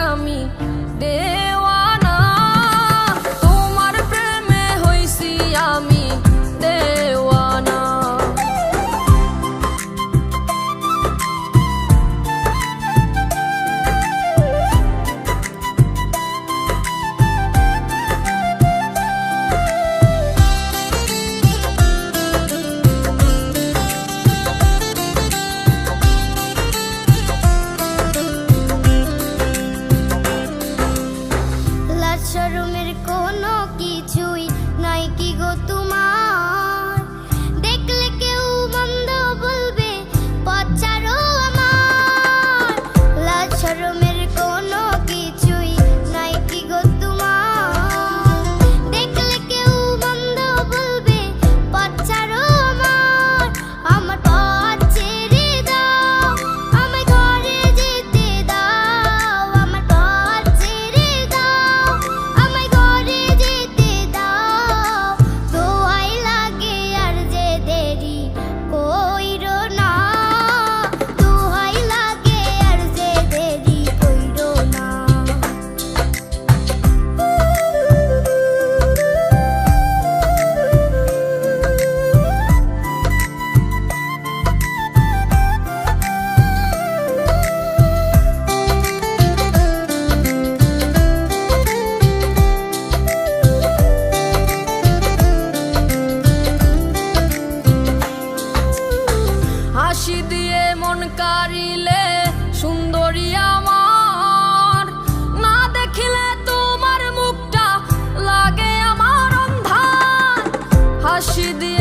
আমি দেওয়ানা, তোমার প্রেমে হইছি আমি দেওয়ানা। শরমের কোনো কিছুই নাই কি গো তোমার, দেখলে কেউ মন্দ বলবে পথ ছাড়ো আমার। লাজ শরমের কোনো কিছুই নাই কি গো তোমার, দেখলে কেউ মন্দ বলবে পথ ছাড়ো আমার। আমার পথ ছেড়ে দাও, আমায় ঘরে যেতে দাও, আমার পথ ছেড়ে দাও, আমায় ঘরে যেতে দাও। দোহাই লাগে আর যে দেরি কইরো না, দোহাই লাগে আর যে দেরি কইরো না। হাসি দিয়ে মন কারিলে সুন্দরী আমার, না দেখিলে তোমার মুখটা লাগে আমার অন্ধার। হাসি দিয়ে